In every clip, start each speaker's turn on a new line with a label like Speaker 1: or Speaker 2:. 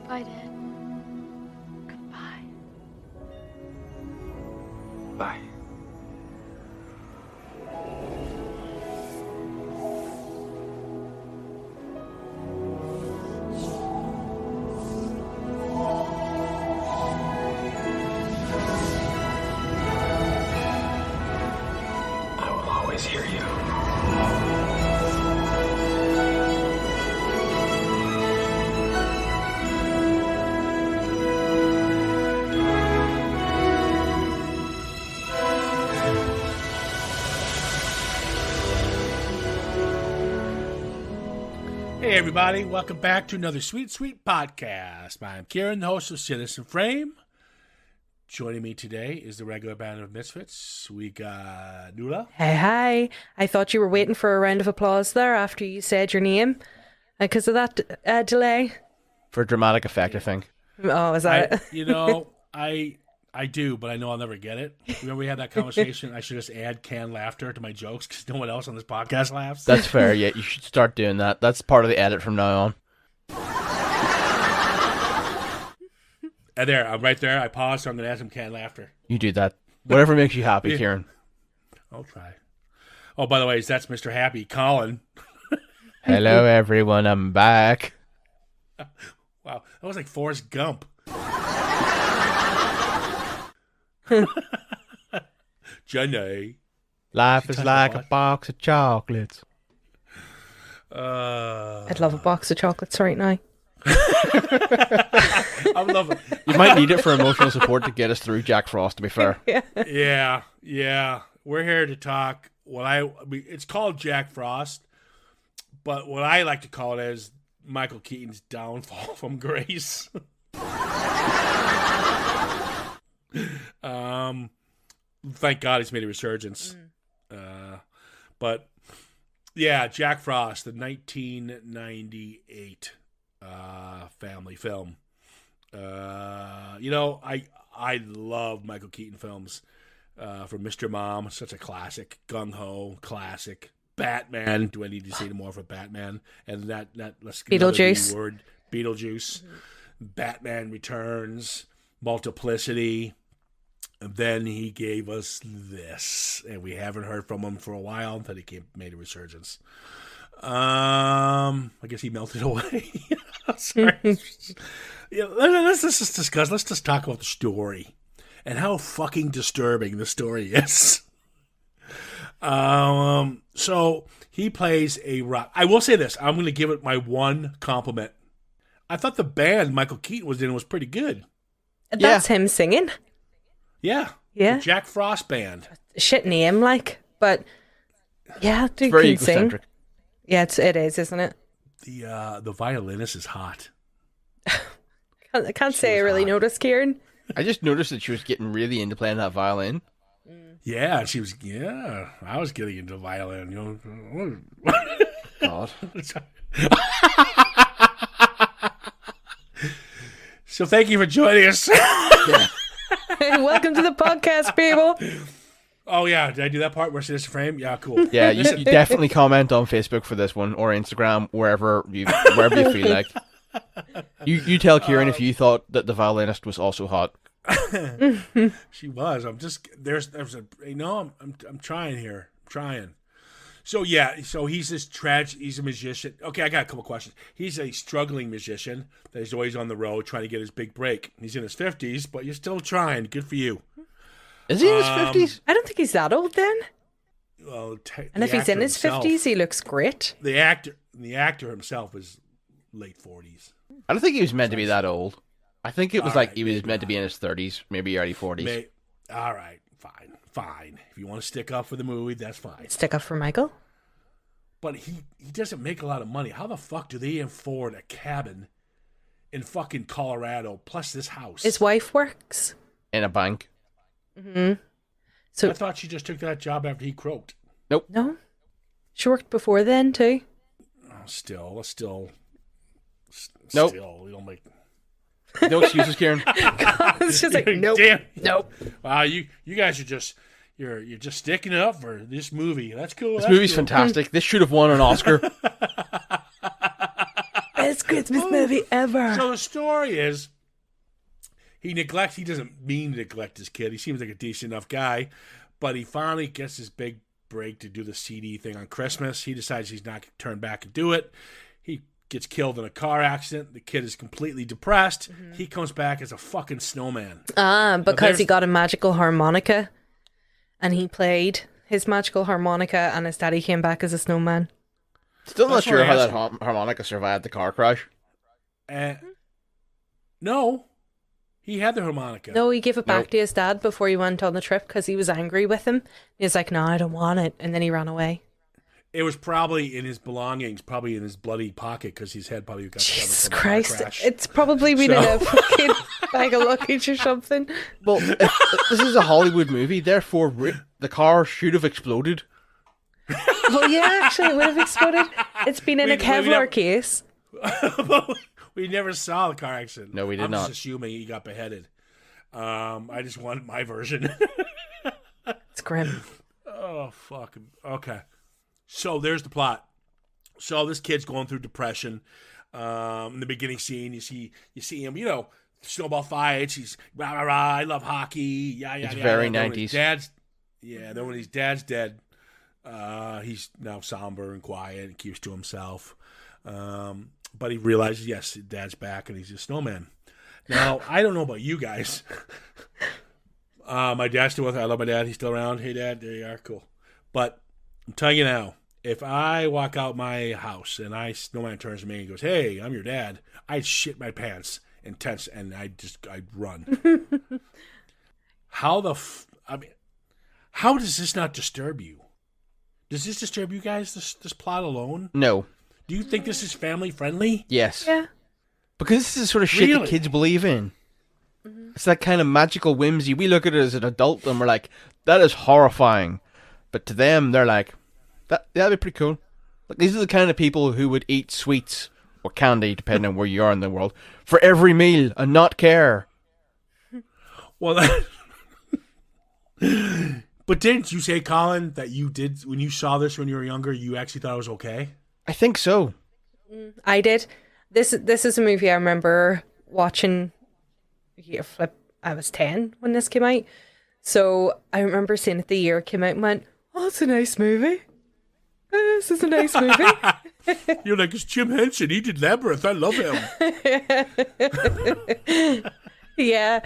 Speaker 1: Goodbye, Dad. Goodbye.
Speaker 2: Bye. I will always hear you.
Speaker 3: Hey everybody, welcome back to another sweet podcast. I'm Ciaran, the host of Citizen Frame. Joining me today is the regular band of misfits. We got Nuala.
Speaker 4: Hey. I thought you were waiting for a round of applause there after you said your name because of that delay.
Speaker 5: For dramatic effect, I think.
Speaker 4: Oh, is that it?
Speaker 3: You know, I do, but I know I'll never get it. Remember we had that conversation? I should just add canned laughter to my jokes because no one else on this podcast laughs.
Speaker 5: That's fair, yeah. You should start doing that. That's part of the edit from now on.
Speaker 3: And there, I'm right there. I paused, so I'm going to add some canned laughter.
Speaker 5: You do that. Whatever makes you happy, Ciaran.
Speaker 3: I'll try. Oh, by the way, that's Mr. Happy, Colin.
Speaker 5: Hello, everyone. I'm back.
Speaker 3: Wow, that was like Forrest Gump. Jenny.
Speaker 5: Life is like a box of chocolates.
Speaker 4: I'd love a box of chocolates right now.
Speaker 3: I love it.
Speaker 5: You might need it for emotional support to get us through Jack Frost, to be fair.
Speaker 3: Yeah. We're here to talk. It's called Jack Frost, but what I like to call it is Michael Keaton's downfall from grace. Thank God he's made a resurgence. But yeah, Jack Frost, the 1998 family film. You know, I love Michael Keaton films. From Mr. Mom, such a classic. Gung Ho, classic. Batman. Do I need to say more for Batman? And that let's get
Speaker 4: Beetlejuice.
Speaker 3: another word. Beetlejuice. Batman Returns. Multiplicity. And then he gave us this, and we haven't heard from him for a while until he made a resurgence. I guess he melted away. Sorry. Yeah, let's just discuss. Let's just talk about the story and how fucking disturbing the story is. So he plays a rock. I will say this. I'm going to give it my one compliment. I thought the band Michael Keaton was in was pretty good.
Speaker 4: That's him singing.
Speaker 3: Yeah.
Speaker 4: Yeah.
Speaker 3: The Jack Frost Band.
Speaker 4: Shit name, but yeah, dude
Speaker 5: Very
Speaker 4: can sing.
Speaker 5: egocentric.
Speaker 4: Yeah, it is, isn't it?
Speaker 3: The violinist is hot.
Speaker 4: I can't say I really noticed, Ciaran.
Speaker 5: I just noticed that she was getting really into playing that violin.
Speaker 3: Yeah, she was. Yeah, I was getting into violin. You know.
Speaker 5: God.
Speaker 3: So thank you for joining us.
Speaker 4: Welcome to the podcast, people.
Speaker 3: Oh yeah, did I do that part where Citizen Frame? Yeah, cool.
Speaker 5: Yeah, you definitely comment on Facebook for this one, or Instagram, wherever you feel like. You tell Ciaran if you thought that the violinist was also hot.
Speaker 3: She was. I'm just there's a I'm trying here. I'm trying. So yeah, he's this he's a magician. Okay, I got a couple questions. He's a struggling magician that is always on the road trying to get his big break. He's in his 50s, but you're still trying. Good for you.
Speaker 5: Is he in his 50s?
Speaker 4: I don't think he's that old then.
Speaker 3: Well,
Speaker 4: And if he's in his 50s, he looks great.
Speaker 3: The actor himself is late 40s.
Speaker 5: I don't think he was meant to be that old. I think it was
Speaker 3: All
Speaker 5: like
Speaker 3: right,
Speaker 5: he was
Speaker 3: maybe
Speaker 5: meant to be in his 30s, maybe early 40s.
Speaker 3: All right, fine. If you want to stick up for the movie, that's fine.
Speaker 4: Stick up for Michael.
Speaker 3: But he doesn't make a lot of money. How the fuck do they afford a cabin in fucking Colorado plus this house?
Speaker 4: His wife works.
Speaker 5: In a bank.
Speaker 4: Mm-hmm. So
Speaker 3: I thought she just took that job after he croaked.
Speaker 5: Nope.
Speaker 4: No, she worked before then too.
Speaker 3: Oh, still,
Speaker 5: Nope.
Speaker 3: we don't make.
Speaker 5: No excuses, Ciaran.
Speaker 4: It's just like nope,
Speaker 3: Damn.
Speaker 4: nope.
Speaker 3: Wow, you guys are just you're just sticking it up for this movie. That's cool.
Speaker 5: This movie's fantastic. This should have won an Oscar.
Speaker 4: It's Christmas movie ever.
Speaker 3: So the story is, he doesn't mean to neglect his kid. He seems like a decent enough guy, but he finally gets his big break to do the CD thing on Christmas. He decides he's not going to turn back and do it. He gets killed in a car accident. The kid is completely depressed. He comes back as a fucking snowman.
Speaker 4: Because he got a magical harmonica, and he played his magical harmonica, and his daddy came back as a snowman.
Speaker 5: Still not
Speaker 3: That's
Speaker 5: sure
Speaker 3: what I
Speaker 5: how that
Speaker 3: asked
Speaker 5: harmonica survived the car crash.
Speaker 3: No, he had the harmonica.
Speaker 4: No, he gave it back
Speaker 5: Nope.
Speaker 4: to his dad before he went on the trip because he was angry with him. He was like, no, I don't want it. And then he ran away.
Speaker 3: It was probably in his belongings, probably in his bloody pocket, because his head probably got
Speaker 4: Jesus
Speaker 3: covered from the car
Speaker 4: Christ.
Speaker 3: crash.
Speaker 4: It's probably been in a fucking bag of luggage or something.
Speaker 5: Well, if this is a Hollywood movie, therefore the car should have exploded.
Speaker 4: Well, yeah, actually, it would have exploded. It's been in a Kevlar case.
Speaker 3: We never saw the car accident.
Speaker 5: No, we did
Speaker 3: I'm
Speaker 5: not.
Speaker 3: just assuming he got beheaded. I just wanted my version.
Speaker 4: It's grim.
Speaker 3: Oh, fuck. Okay. So there's the plot. So this kid's going through depression. In the beginning scene, you see him, snowball fights. He's rah rah rah. I love hockey. Yeah, yeah.
Speaker 5: It's
Speaker 3: yeah.
Speaker 5: very
Speaker 3: Then when his
Speaker 5: 90s.
Speaker 3: Then when his dad's dead, he's now somber and quiet and keeps to himself. But he realizes, yes, dad's back and he's a snowman. Now, I don't know about you guys. My dad's still with me. I love my dad. He's still around. Hey, Dad. There you are. Cool. But I'm telling you now, if I walk out my house and snowman turns to me and goes, hey, I'm your dad, I'd shit my pants intense and I'd run. How does this not disturb you? Does this disturb you guys, this plot alone?
Speaker 5: No.
Speaker 3: Do you think this is family friendly?
Speaker 5: Yes.
Speaker 4: Yeah.
Speaker 5: Because this is the sort of shit
Speaker 3: Really?
Speaker 5: that kids believe in. It's that kind of magical whimsy. We look at it as an adult and we're like, that is horrifying. But to them, they're like, that'd be pretty cool. Like, these are the kind of people who would eat sweets or candy, depending on where you are in the world, for every meal and not care.
Speaker 3: Well, but didn't you say, Colin, that you did, when you saw this when you were younger, you actually thought it was okay?
Speaker 5: I think so.
Speaker 4: I did. This is a movie I remember watching. I was 10 when this came out. So I remember seeing it the year it came out and went, oh, it's a nice movie. This is a nice movie.
Speaker 3: You're like, it's Jim Henson. He did Labyrinth. I love him.
Speaker 4: Yeah.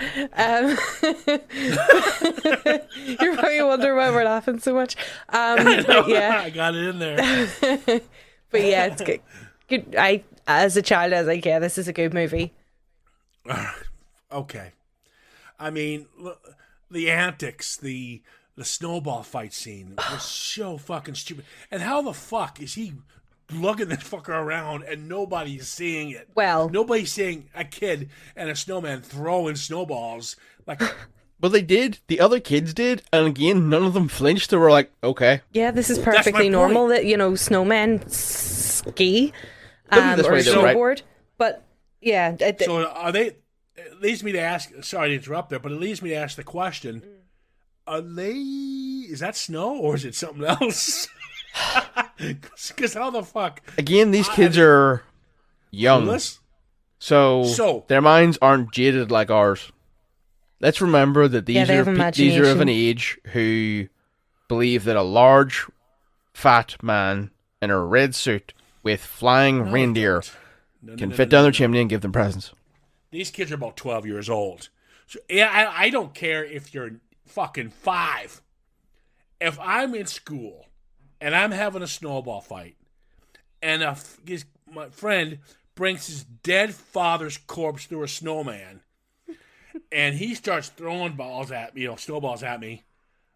Speaker 4: You're probably wondering why we're laughing so much. But yeah.
Speaker 3: I got it in there.
Speaker 4: But yeah, it's good. As a child, I was like, yeah, this is a good movie.
Speaker 3: Okay. I mean, the antics, the snowball fight scene was so fucking stupid. And how the fuck is he lugging this fucker around and nobody's seeing it?
Speaker 4: Well,
Speaker 3: Nobody's seeing a kid and a snowman throwing snowballs. Like,
Speaker 5: But they did. The other kids did. And again, none of them flinched. They were like, okay.
Speaker 4: yeah, this is
Speaker 3: my
Speaker 4: perfectly
Speaker 3: point.
Speaker 4: normal that, snowmen ski
Speaker 5: That's
Speaker 4: or
Speaker 5: why they were right.
Speaker 4: snowboard. But yeah,
Speaker 3: so are they? It leads me to ask. Sorry to interrupt there, but it leads me to ask the question: are they? Is that snow or is it something else? Because how the fuck?
Speaker 5: Again, these kids are young.
Speaker 3: Clueless?
Speaker 5: So their minds aren't jaded like ours. Let's remember that
Speaker 4: they
Speaker 5: these
Speaker 4: have
Speaker 5: are of
Speaker 4: imagination.
Speaker 5: an age who believe that a large, fat man in a red suit with flying reindeer can fit down their chimney and give them presents.
Speaker 3: These kids are about 12 years old. So yeah, I don't care if you're fucking 5. If I'm in school and I'm having a snowball fight, and my friend brings his dead father's corpse through a snowman, and he starts throwing balls at me, snowballs at me,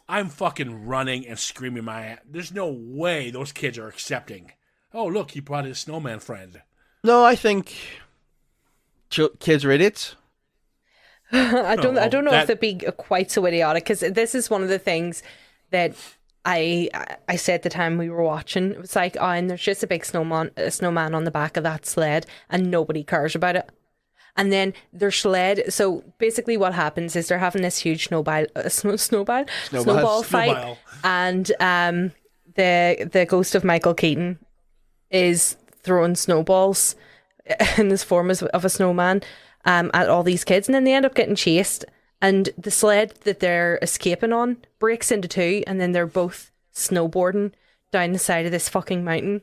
Speaker 3: I'm fucking running and screaming my ass. There's no way those kids are accepting. Oh, look, he brought his snowman friend.
Speaker 5: No, I think kids are idiots.
Speaker 4: I don't know
Speaker 3: that-
Speaker 4: if it'd be quite so idiotic, because this is one of the things that I said at the time we were watching. It was like, oh, and there's just a big snowman on the back of that sled, and nobody cares about it. And then their sled. So basically, what happens is they're having this huge snowball fight, and the ghost of Michael Keaton is throwing snowballs in this form of a snowman at all these kids, and then they end up getting chased, and the sled that they're escaping on breaks into two, and then they're both snowboarding down the side of this fucking mountain,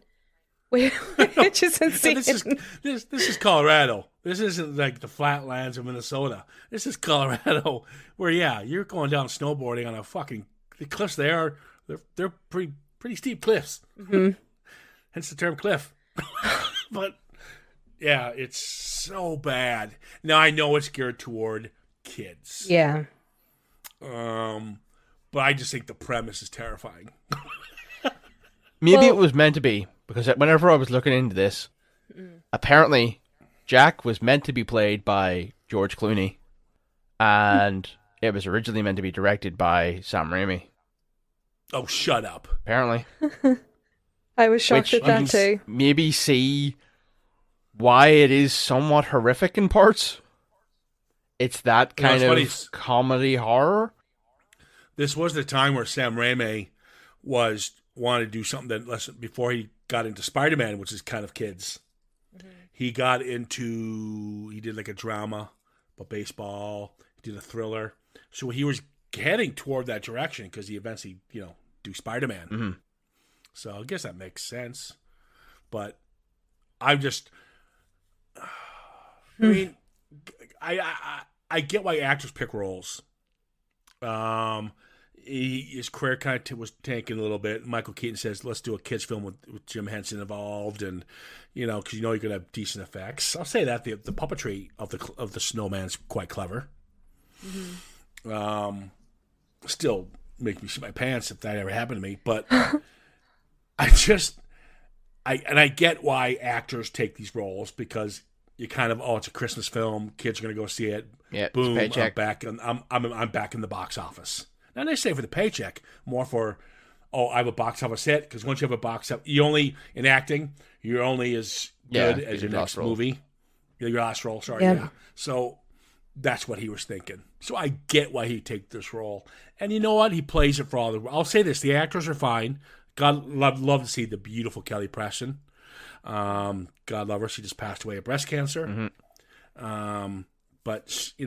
Speaker 4: which is insane.
Speaker 3: This is Colorado. This isn't like the flatlands of Minnesota. This is Colorado, where you're going down snowboarding on the cliffs. They're pretty steep cliffs.
Speaker 4: Mm-hmm.
Speaker 3: Hence the term cliff. But yeah, it's so bad. Now I know it's geared toward kids.
Speaker 4: Yeah.
Speaker 3: But I just think the premise is terrifying.
Speaker 5: Maybe it was meant to be, because whenever I was looking into this, apparently Jack was meant to be played by George Clooney, and it was originally meant to be directed by Sam Raimi.
Speaker 3: Oh, shut up.
Speaker 5: Apparently.
Speaker 4: I was shocked at that too.
Speaker 5: Maybe see why it is somewhat horrific in parts. It's that kind of comedy horror.
Speaker 3: This was the time where Sam Raimi wanted to do something that before he got into Spider-Man, which is kind of kids. Mm-hmm. He did like a drama about baseball. He did a thriller. So he was heading toward that direction because he eventually, do Spider-Man.
Speaker 5: Mm-hmm.
Speaker 3: So I guess that makes sense. But I mean, I get why actors pick roles. His career kind of was tanking a little bit. Michael Keaton says, let's do a kids film with Jim Henson involved, and because you're going to have decent effects. I'll say that the puppetry of the snowman's quite clever. Mm-hmm. Still make me shit my pants if that ever happened to me, but I get why actors take these roles, because you kind of, it's a Christmas film, kids are going to go see it.
Speaker 5: Yeah,
Speaker 3: boom,
Speaker 5: paycheck.
Speaker 3: I'm back in the box office. Not necessarily for the paycheck, more for, I have a box office hit, because once you have a box office, in acting, you're only as good as your next movie. Your last role, sorry. Yeah. So that's what he was thinking. So I get why he'd take this role. And you know what? He plays it for all I'll say this, the actors are fine. God, love to see the beautiful Kelly Preston. God love her. She just passed away of breast cancer. Mm-hmm. But she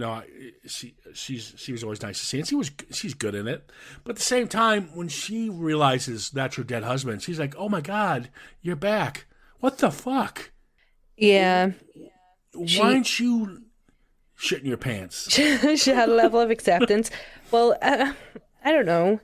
Speaker 3: was always nice to see, and she's good in it. But at the same time, when she realizes that's her dead husband, she's like, "Oh my God, you're back! What the fuck?"
Speaker 4: Yeah.
Speaker 3: Why aren't you shitting your pants?
Speaker 4: She had a level of acceptance. Well, I don't know.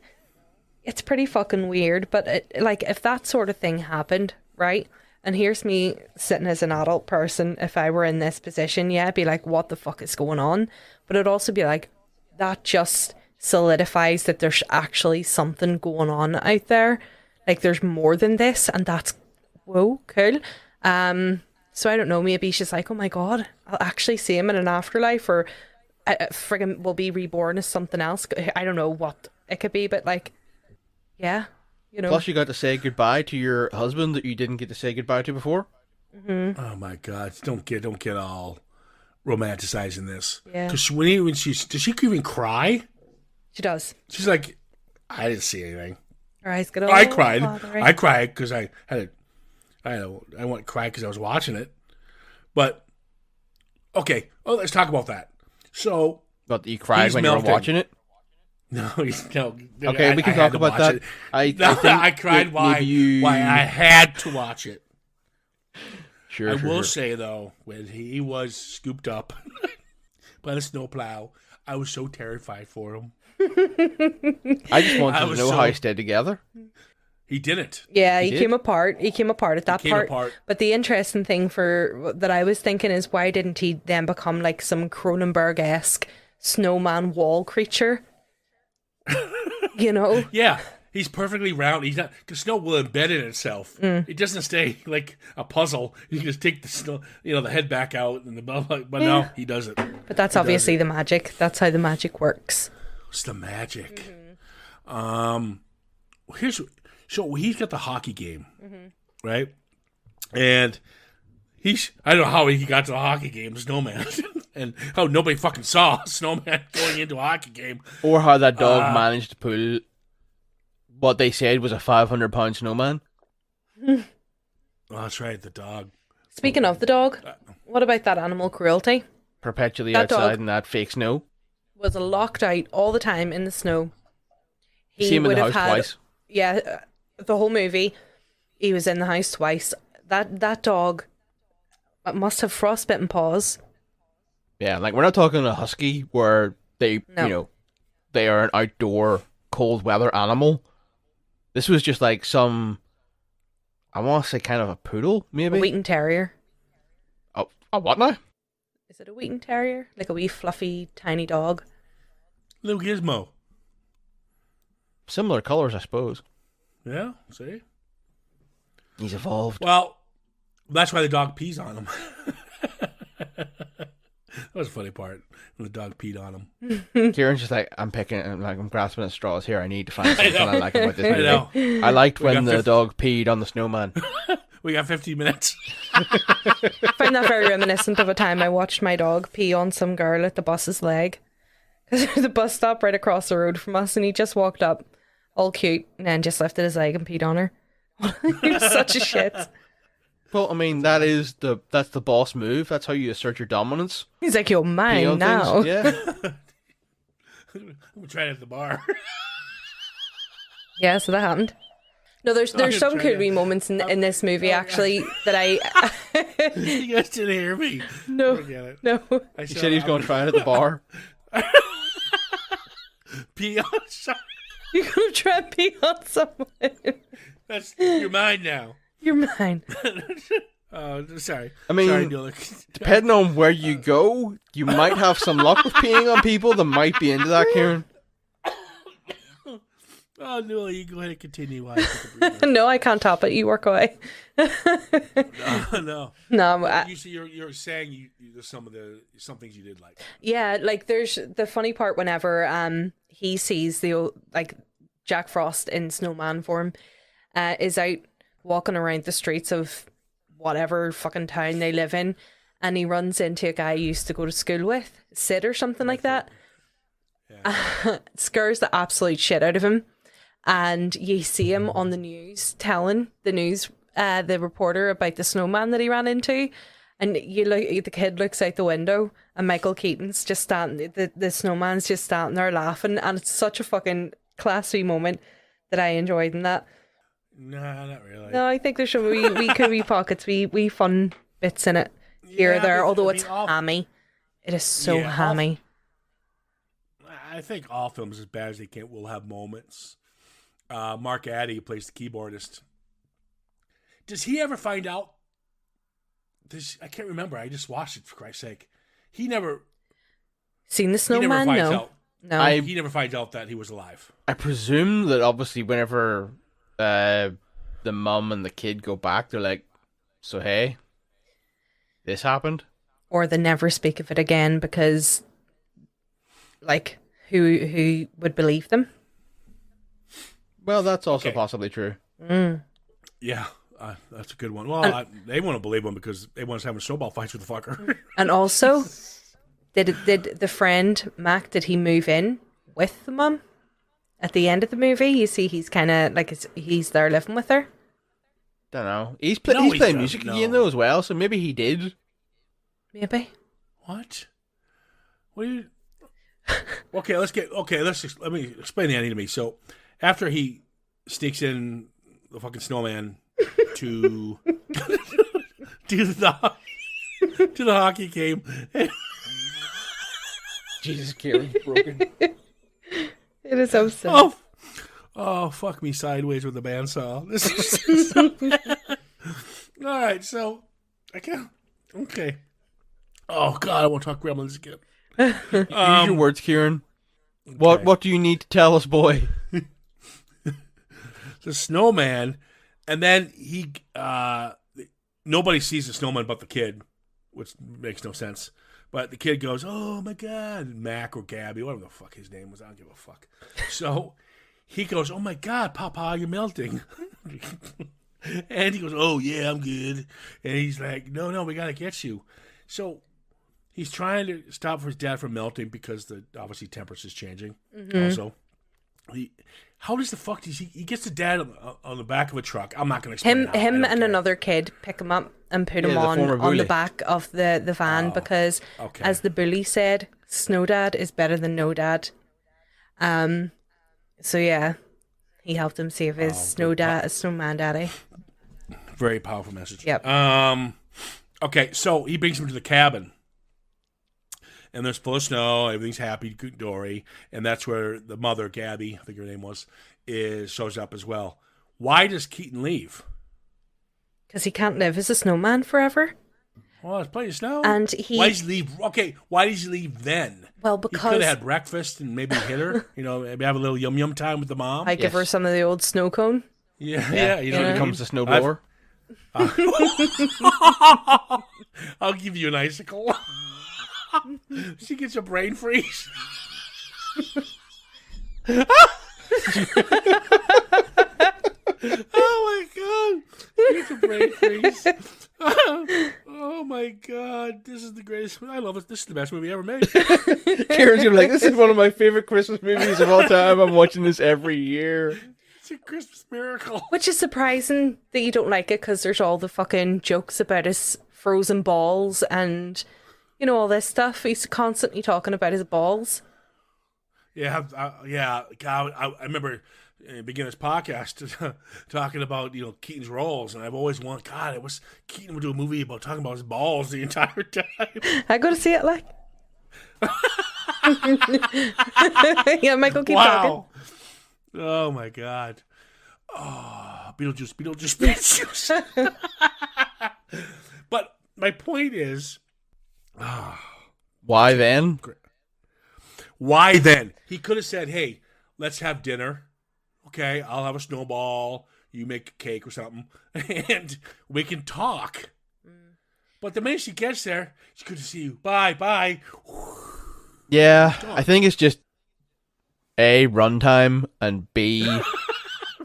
Speaker 4: It's pretty fucking weird, but if that sort of thing happened, right? And here's me sitting as an adult person, if I were in this position, I'd be like, what the fuck is going on? But it'd also be like, that just solidifies that there's actually something going on out there. Like, there's more than this, and that's, whoa, cool. So I don't know, maybe she's like, oh my God, I'll actually see him in an afterlife, or friggin' will be reborn as something else. I don't know what it could be, but yeah.
Speaker 5: Plus, you got to say goodbye to your husband that you didn't get to say goodbye to before.
Speaker 4: Mm-hmm.
Speaker 3: Oh my God! Don't get all romanticizing this.
Speaker 4: Yeah.
Speaker 3: Because does she even cry?
Speaker 4: She does.
Speaker 3: She's like, I didn't see anything.
Speaker 4: Her eyes get all
Speaker 3: I cried.
Speaker 4: watery.
Speaker 3: I cried because I want to cry because I was watching it. But okay. Oh, let's talk about that. So,
Speaker 5: but you cried when you were watching it.
Speaker 3: No.
Speaker 5: Okay, we can talk about that.
Speaker 3: I cried why I had to watch it.
Speaker 5: Sure.
Speaker 3: I will say though, when he was scooped up by the snowplow, I was so terrified for him.
Speaker 5: I just wanted to know how he stayed together.
Speaker 3: He didn't.
Speaker 4: Yeah, he came apart. He came apart at that part.
Speaker 3: Apart.
Speaker 4: But the interesting thing that I was thinking is, why didn't he then become like some Cronenberg-esque snowman wall creature?
Speaker 3: Yeah, he's perfectly round. He's not, because snow will embed in itself. It doesn't stay like a puzzle. You can just take the snow, the head back out and but no, he doesn't.
Speaker 4: But that's obviously the magic. That's how the magic works.
Speaker 3: It's the magic. Mm-hmm. So he's got the hockey game, right? And I don't know how he got to the hockey game, Snowman, and how nobody fucking saw Snowman going into a hockey game.
Speaker 5: Or how that dog managed to pull what they said was a 500-pound snowman.
Speaker 3: Oh, that's right, the dog.
Speaker 4: Speaking of the dog, what about that animal cruelty?
Speaker 5: Perpetually
Speaker 4: That
Speaker 5: outside
Speaker 4: dog-
Speaker 5: in that fake snow.
Speaker 4: Was locked out all the time in the snow.
Speaker 5: See him in the house twice.
Speaker 4: Yeah, the whole movie, he was in the house twice. That dog must have frostbitten paws.
Speaker 5: Yeah, like we're not talking a husky where they,
Speaker 4: No.
Speaker 5: they are an outdoor cold weather animal. This was just like some, I want to say kind of a poodle,
Speaker 4: A
Speaker 5: maybe.
Speaker 4: Wheaton Terrier.
Speaker 5: Oh, what now?
Speaker 4: Is it a Wheaton Terrier? Like a wee fluffy tiny dog.
Speaker 3: Little Gizmo.
Speaker 5: Similar colors, I suppose.
Speaker 3: Yeah, see?
Speaker 5: He's evolved.
Speaker 3: Well, that's why the dog pees on him. That was a funny part when the dog peed on him.
Speaker 5: Ciaran's just like, I'm grasping at straws here. I need to find something I like about this movie.
Speaker 3: I know.
Speaker 5: I liked
Speaker 3: We
Speaker 5: when
Speaker 3: got
Speaker 5: the
Speaker 3: 50
Speaker 5: dog peed on the snowman.
Speaker 3: We got 15 minutes.
Speaker 4: I find that very reminiscent of a time I watched my dog pee on some girl at the bus's leg. Because there was a bus stop right across the road from us, and he just walked up, all cute, and then just lifted his leg and peed on her. He was such a shit.
Speaker 5: Well, I mean, that's the boss move. That's how you assert your dominance.
Speaker 4: He's like, you're
Speaker 5: Pee
Speaker 4: mine
Speaker 5: on
Speaker 4: now.
Speaker 5: things. Yeah.
Speaker 3: I'm trying it at the bar.
Speaker 4: Yeah, so that happened. No, there's
Speaker 3: I'm
Speaker 4: some
Speaker 3: trying
Speaker 4: cool
Speaker 3: to-
Speaker 4: wee moments in this movie, actually, that I...
Speaker 3: You guys didn't hear me.
Speaker 4: No,
Speaker 3: Forget it.
Speaker 4: no.
Speaker 3: I
Speaker 5: He said he was going to try it at the bar.
Speaker 3: pee on. Sorry.
Speaker 4: You're going to try and pee on someone.
Speaker 3: That's you're mine now.
Speaker 4: You're mine.
Speaker 3: Oh, sorry.
Speaker 5: I mean,
Speaker 3: sorry, Nuala.
Speaker 5: Depending on where you go, you might have some luck with peeing on people that might be into that, Ciaran.
Speaker 3: Oh, Nuala, you go ahead and continue. While I take a breather.
Speaker 4: No, I can't top it. You work away.
Speaker 3: No.
Speaker 4: No,
Speaker 3: You're saying there's some things you did like.
Speaker 4: yeah, like there's the funny part whenever he sees like Jack Frost in snowman form is out walking around the streets of whatever fucking town they live in, and he runs into a guy he used to go to school with, Sid or something like that.
Speaker 3: Yeah.
Speaker 4: Scares the absolute shit out of him, and you see him on the news telling the reporter about the snowman that he ran into, and the kid looks out the window and Michael Keaton's just standing, the snowman's just standing there laughing, and it's such a fucking classy moment that I enjoyed in that.
Speaker 3: Nah, not really.
Speaker 4: No, I think there should be we could be pockets, we fun bits in it here or
Speaker 3: Yeah,
Speaker 4: there,
Speaker 3: but,
Speaker 4: although
Speaker 3: I
Speaker 4: it's
Speaker 3: mean, all-
Speaker 4: hammy. It is so
Speaker 3: Yeah, all-
Speaker 4: hammy.
Speaker 3: I think all films, as bad as they can, will have moments. Mark Addy, who plays the keyboardist, does he ever find out? I can't remember. I just watched it, for Christ's sake. He never
Speaker 4: Seen the
Speaker 3: He never
Speaker 4: snowman?
Speaker 3: finds
Speaker 4: No.
Speaker 3: out.
Speaker 4: No.
Speaker 3: He never finds out that he was alive.
Speaker 5: I presume that obviously whenever the mum and the kid go back, they're like, so hey, this happened?
Speaker 4: Or they never speak of it again because, like, who would believe them?
Speaker 5: Well, that's also
Speaker 3: Okay.
Speaker 5: possibly true.
Speaker 3: Yeah, that's a good one. Well, they want to believe him because everyone's having snowball fights with the fucker.
Speaker 4: And also, did the friend Mac, did he move in with the mum at the end of the movie? You see, he's kind of like he's there living with her.
Speaker 5: Don't know. He's
Speaker 3: No,
Speaker 5: he's
Speaker 3: he
Speaker 5: playing
Speaker 3: doesn't,
Speaker 5: music
Speaker 3: no.
Speaker 5: again though as well, so maybe he did.
Speaker 4: Maybe.
Speaker 3: What? What do you? Let me explain the ending to me. So, after he sneaks in the fucking snowman to to the hockey game,
Speaker 5: Jesus, Ciaran's broken.
Speaker 4: It is so sad.
Speaker 3: oh, fuck me sideways with the bandsaw. This is so bad. All right, so I can't. Okay. Oh God, I won't talk Gremlins again.
Speaker 5: Use your words, Ciaran. What do you need to tell us, boy?
Speaker 3: The snowman, and then he nobody sees the snowman but the kid, which makes no sense. But the kid goes, "Oh my God," Mac or Gabby, whatever the fuck his name was, I don't give a fuck. So he goes, "Oh my God, Papa, you're melting," and he goes, "Oh yeah, I'm good," and he's like, "No, we gotta get you." So he's trying to stop his dad from melting because the obviously temperature is changing. Also, how does the fuck does he gets the dad on the back of a truck? I'm not going to explain
Speaker 4: Him
Speaker 3: how, I don't
Speaker 4: and
Speaker 3: care.
Speaker 4: another kid pick him up and put him
Speaker 5: the
Speaker 4: on
Speaker 5: former
Speaker 4: the
Speaker 5: bully.
Speaker 4: back of the van because,
Speaker 3: okay.
Speaker 4: as the bully said, Snow Dad is better than no dad. So yeah, he helped him save his snowman daddy.
Speaker 3: Very powerful message.
Speaker 4: Yep.
Speaker 3: Okay, so he brings him to the cabin. And there's full of snow, everything's happy, dory, and that's where the mother, Gabby, I think her name was, shows up as well. Why does Keaton leave?
Speaker 4: Because he can't live as a snowman forever.
Speaker 3: Well, it's plenty of snow.
Speaker 4: And
Speaker 3: why does he leave? Okay, why does he leave then?
Speaker 4: Well,
Speaker 3: He
Speaker 4: because
Speaker 3: could have had breakfast and maybe hit her. Maybe have a little yum time with the mom.
Speaker 4: I give her some of the old snow cone.
Speaker 3: Yeah. You know,
Speaker 5: Here comes the snowblower.
Speaker 3: I'll give you an icicle. She gets a brain freeze. Oh my god! She gets a brain freeze. Oh my god! This is the greatest. I love it. This is the best movie ever made.
Speaker 5: Kieran's gonna be like, this is one of my favorite Christmas movies of all time. I'm watching this every year.
Speaker 3: It's a Christmas miracle.
Speaker 4: Which is surprising that you don't like it because there's all the fucking jokes about his frozen balls and, all this stuff. He's constantly talking about his balls.
Speaker 3: Yeah. God, I remember in the beginning of this podcast talking about, Keaton's roles, and I've always wanted, God, it was Keaton would do a movie about talking about his balls the entire time.
Speaker 4: I go to see it like. Yeah, Michael, keep talking.
Speaker 3: Wow. Oh my god. Oh, Beetlejuice. But my point is,
Speaker 5: Why then?
Speaker 3: why then? He could have said, hey, let's have dinner. Okay, I'll have a snowball. You make a cake or something. And we can talk. But the minute she gets there, it's good to see you. Bye.
Speaker 5: Yeah, I think it's just A, runtime, and B,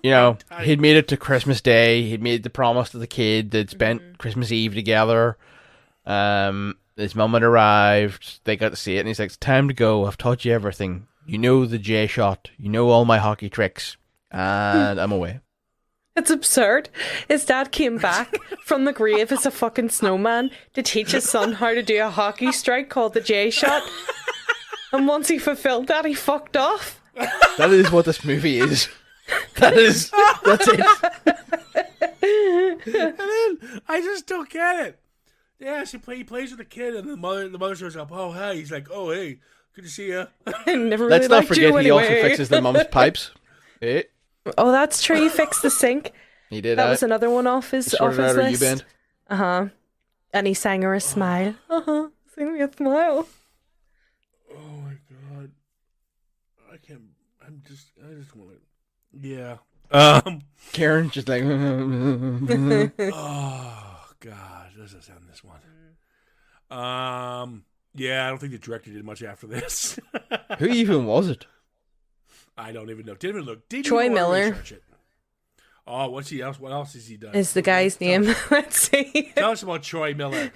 Speaker 5: he'd made it to Christmas Day. He'd made the promise to the kid. They'd spent Christmas Eve together. His mum had arrived. They got to see it, and he's like, it's time to go. I've taught you everything. You know the J shot. You know all my hockey tricks. And I'm away.
Speaker 4: It's absurd. His dad came back from the grave as a fucking snowman to teach his son how to do a hockey strike called the J shot. And once he fulfilled that, he fucked off.
Speaker 5: That is what this movie is. That's it.
Speaker 3: And then I just don't get it. Yeah, he plays with the kid, and the mother shows up. Oh, hi. He's like, oh, hey, good to see you.
Speaker 4: I never
Speaker 5: Let's
Speaker 4: really
Speaker 5: not
Speaker 4: liked
Speaker 5: forget
Speaker 4: you
Speaker 5: he also
Speaker 4: anyway.
Speaker 5: fixes the mum's pipes.
Speaker 4: Oh, that's true. He fixed the sink.
Speaker 5: He did
Speaker 4: That was another one off his
Speaker 5: sorted out her
Speaker 4: list.
Speaker 5: U-bend.
Speaker 4: And he sang her a smile. Sing me a smile.
Speaker 3: Oh my god. I just want to. Yeah.
Speaker 5: Karen's just like...
Speaker 3: Oh god. Let's just end this one. Yeah, I don't think the director did much after this.
Speaker 5: Who even was it?
Speaker 3: I don't even know. Didn't even look. Didn't
Speaker 4: Troy
Speaker 3: even
Speaker 4: Miller.
Speaker 3: research it. Oh, what else has he done?
Speaker 4: Is the guy's name. Let's see.
Speaker 3: Tell us about Troy Miller.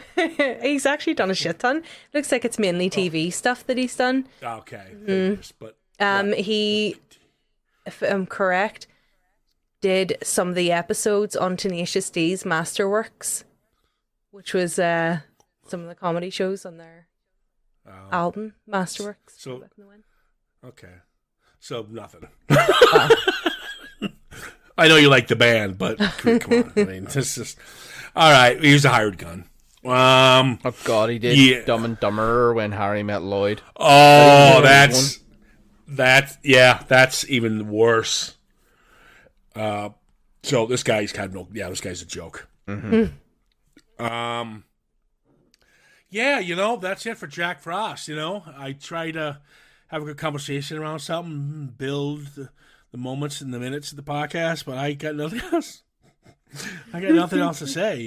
Speaker 4: He's actually done a shit ton. Looks like it's mainly TV stuff that he's done.
Speaker 3: Okay. But
Speaker 4: He, if I'm correct, did some of the episodes on Tenacious D's Masterworks, which was some of the comedy shows on their album, Masterworks.
Speaker 3: So- okay. So nothing. I know you like the band, but come on. I mean, this is all right. He was a hired gun.
Speaker 5: Oh God, he did
Speaker 3: Yeah.
Speaker 5: Dumb and Dumber when Harry met Lloyd.
Speaker 3: Oh, that's even worse. So this guy's this guy's a joke. Yeah, that's it for Jack Frost. I try to have a good conversation around something, build the moments and the minutes of the podcast, but I got nothing else. I got nothing else to say.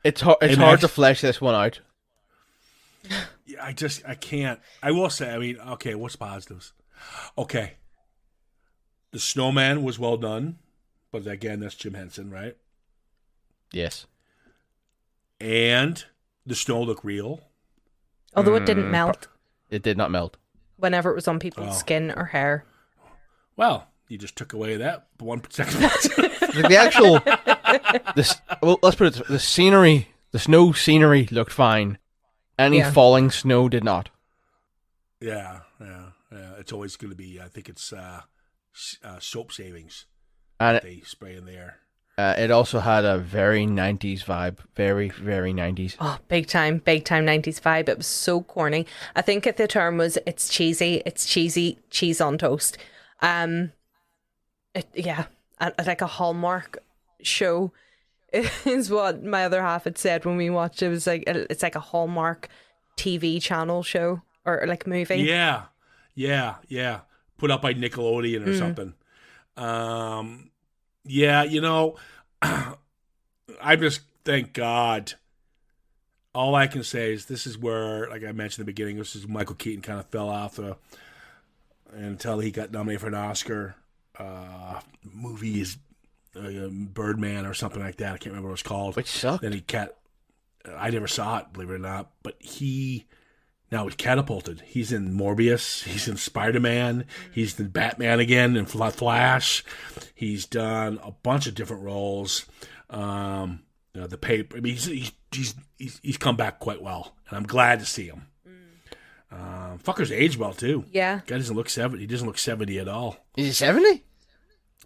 Speaker 5: It's hard to flesh this one out.
Speaker 3: I can't. I will say, okay, what's positives? Okay. The snowman was well done, but again, that's Jim Henson, right?
Speaker 5: Yes.
Speaker 3: And the snow looked real.
Speaker 4: Although it didn't melt
Speaker 5: It did not melt.
Speaker 4: whenever it was on people's skin or hair.
Speaker 3: Well, you just took away that 1 second.
Speaker 5: Like the actual, well, let's put it, the scenery, the snow scenery looked fine. Any falling snow did not.
Speaker 3: Yeah. It's always going to be, I think it's soap savings
Speaker 5: And
Speaker 3: that they spray in the air.
Speaker 5: it also had a very 90s vibe. Very, very 90s.
Speaker 4: Oh, big time 90s vibe. It was so corny. I think the term was it's cheesy, cheese on toast. Like a Hallmark show is what my other half had said when we watched it. It was like, it's like a Hallmark TV channel show or like movie.
Speaker 3: Yeah. Put up by Nickelodeon or something. I just thank God. All I can say is this is where, like I mentioned in the beginning, this is Michael Keaton kind of fell off until he got nominated for an Oscar. Movie is Birdman or something like that. I can't remember what it was called.
Speaker 5: Which sucked.
Speaker 3: Then I never saw it, believe it or not. But now he's catapulted. He's in Morbius. He's in Spider-Man. He's in Batman again and Flash. He's done a bunch of different roles. The paper. I mean, he's come back quite well, and I'm glad to see him. Fucker's aged well too.
Speaker 4: Yeah.
Speaker 3: Guy doesn't look 70. He doesn't look 70 at all.
Speaker 5: Is he 70?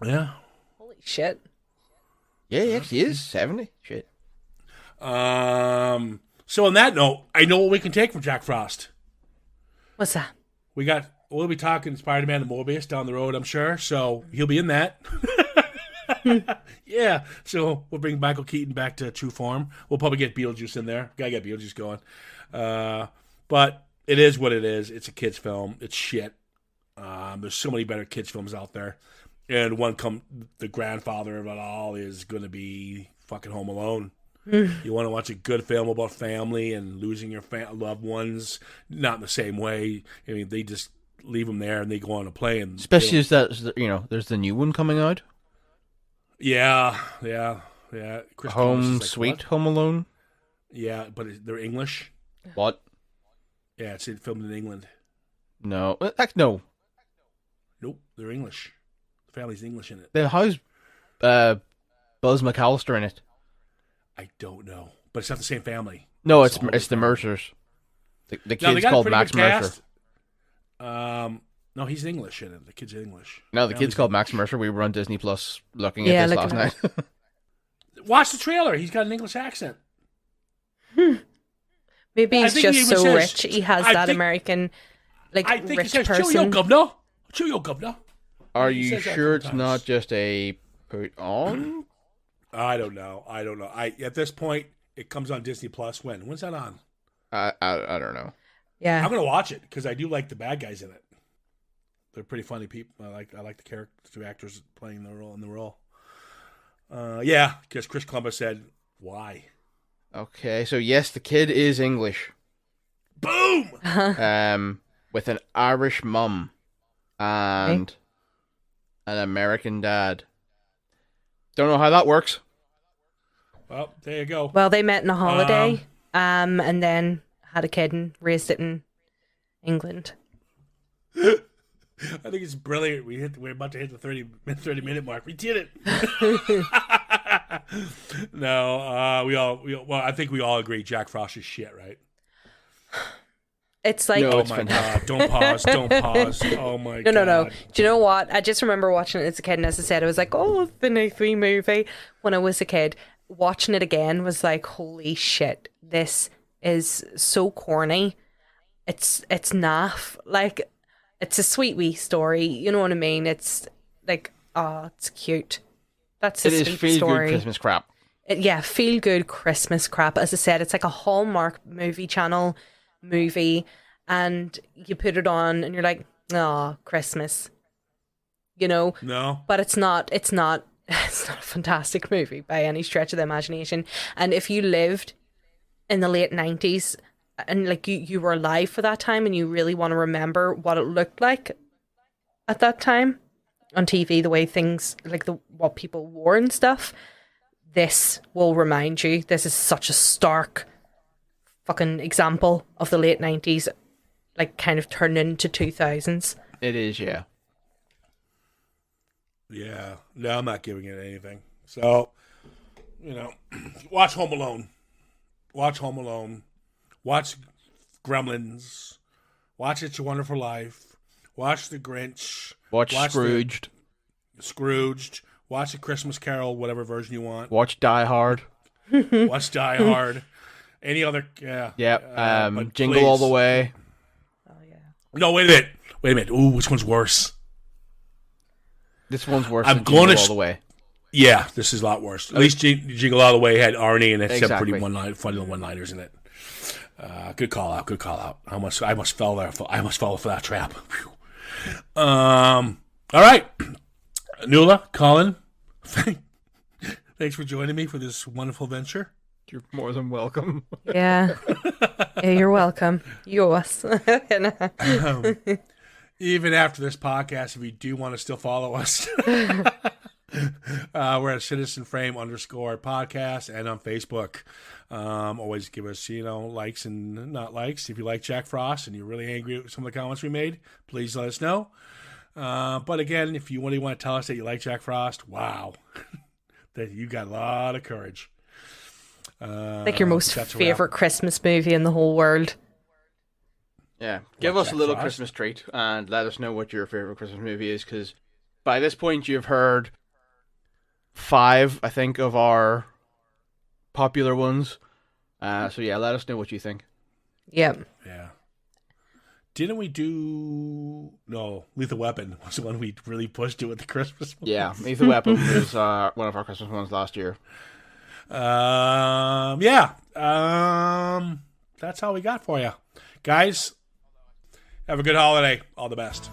Speaker 3: Yeah.
Speaker 4: Holy shit.
Speaker 5: Yeah, he actually is 70. Shit.
Speaker 3: So on that note, I know what we can take from Jack Frost.
Speaker 4: What's that?
Speaker 3: We'll be talking Spider-Man and Morbius down the road, I'm sure. So he'll be in that. Yeah. So we'll bring Michael Keaton back to true form. We'll probably get Beetlejuice in there. Gotta get Beetlejuice going. But it is what it is. It's a kid's film. It's shit. There's so many better kids films out there. And the grandfather of it all is going to be fucking Home Alone. You want to watch a good film about family and losing your loved ones, not in the same way. I mean, they just leave them there and they go on a plane.
Speaker 5: Especially as that, there's the new one coming out.
Speaker 3: Yeah. Chris Columbus is like,
Speaker 5: Sweet
Speaker 3: what?
Speaker 5: Home Alone.
Speaker 3: Yeah, but they're English.
Speaker 5: What?
Speaker 3: Yeah, it's filmed in England.
Speaker 5: No. Heck, no.
Speaker 3: Nope, they're English. The family's English in it.
Speaker 5: How's Buzz McAllister in it?
Speaker 3: I don't know, but it's not the same family.
Speaker 5: No, it's the Mercers. The kid's called Max Mercer.
Speaker 3: No, he's English in it. The kid's English.
Speaker 5: No, the kid's called Max Mercer. We were on Disney Plus looking at this last night.
Speaker 3: Watch the trailer. He's got an English accent.
Speaker 4: Maybe he's just so rich. He has that American,
Speaker 3: I think
Speaker 4: rich
Speaker 3: he says,
Speaker 4: person.
Speaker 3: Cheerio, governor.
Speaker 5: Are you sure it's not just a put on?
Speaker 3: I don't know. At this point, it comes on Disney Plus. When's that on?
Speaker 5: I don't know.
Speaker 4: Yeah,
Speaker 3: I'm gonna watch it because I do like the bad guys in it. They're pretty funny people. I like the characters, two actors playing the role. Yeah, because Chris Columbus said, "Why?"
Speaker 5: Okay, so yes, the kid is English.
Speaker 3: Boom.
Speaker 5: With an Irish mum and an American dad. Don't know how that works.
Speaker 3: Well, there you go.
Speaker 4: Well, they met on a holiday, and then had a kid and raised it in England.
Speaker 3: I think it's brilliant. We're about to hit the 30 minute mark. We did it. No, well, I think we all agree Jack Frost is shit, right?
Speaker 4: It's like,
Speaker 5: No,
Speaker 3: Oh my God! Don't pause! Oh my God!
Speaker 4: No. Do you know what? I just remember watching it as a kid, and as I said, I was like, "Oh, the new 3 movie." When I was a kid, watching it again was like, "Holy shit! This is so corny. It's naff. Like, it's a sweet wee story. You know what I mean? It's like, oh, it's cute. That's a sweet
Speaker 5: feel
Speaker 4: story.
Speaker 5: good Christmas crap.
Speaker 4: Feel good Christmas crap. As I said, it's like a Hallmark movie channel movie, and you put it on and you're like, oh, Christmas,
Speaker 3: No.
Speaker 4: but it's not a fantastic movie by any stretch of the imagination. And if you lived in the late 90s and like you were alive for that time and you really want to remember what it looked like at that time on TV, the way things, like what people wore and stuff, this will remind you. This is such a stark fucking example of the late 90s, like kind of turned into 2000s.
Speaker 5: It is, yeah.
Speaker 3: Yeah. No, I'm not giving it anything. So, watch Home Alone. Watch Home Alone. Watch Gremlins. Watch It's a Wonderful Life. Watch The Grinch.
Speaker 5: Watch Scrooged.
Speaker 3: Scrooged. Watch A Christmas Carol, whatever version you want.
Speaker 5: Watch Die Hard.
Speaker 3: Watch Die Hard. Any other, yeah.
Speaker 5: Yep. Jingle
Speaker 3: please.
Speaker 5: All the Way.
Speaker 4: Oh yeah.
Speaker 3: No, wait a minute. Ooh, which one's worse?
Speaker 5: This one's worse
Speaker 3: I'm
Speaker 5: than
Speaker 3: going
Speaker 5: Jingle
Speaker 3: to
Speaker 5: All the Way.
Speaker 3: Yeah, this is a lot worse. At least Jingle All the Way had Arnie and it had some
Speaker 5: Exactly.
Speaker 3: pretty funny little one-liners in it. Good call out. I must fall there. I must fall for that trap. Whew. All right, Nuala, Colin, thanks for joining me for this wonderful venture.
Speaker 5: You're more than welcome.
Speaker 4: Yeah. Yeah, you're welcome. Yours.
Speaker 3: Even after this podcast, if you do want to still follow us, we're at Citizen Frame _podcast and on Facebook. Always give us, likes and not likes. If you like Jack Frost and you're really angry at some of the comments we made, please let us know. But again, if you really want to tell us that you like Jack Frost, wow, that you got a lot of courage.
Speaker 4: Like your most
Speaker 3: that's a
Speaker 4: favorite
Speaker 3: wrap.
Speaker 4: Christmas movie in the whole world.
Speaker 5: Yeah, give
Speaker 3: Watch
Speaker 5: us a
Speaker 3: Jack
Speaker 5: little
Speaker 3: Frost.
Speaker 5: Christmas treat and let us know what your favorite Christmas movie is, because by this point you've heard 5, I think, of our popular ones. So yeah, let us know what you think.
Speaker 4: Yep.
Speaker 3: Yeah. Didn't we do... No, Lethal Weapon was the one we really pushed it with the Christmas one.
Speaker 5: Yeah, Lethal Weapon was one of our Christmas ones last year.
Speaker 3: Yeah. That's all we got for you. Guys, have a good holiday. All the best.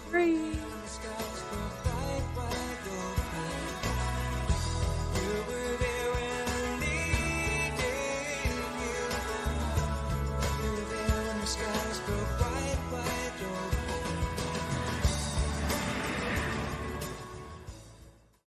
Speaker 4: Free.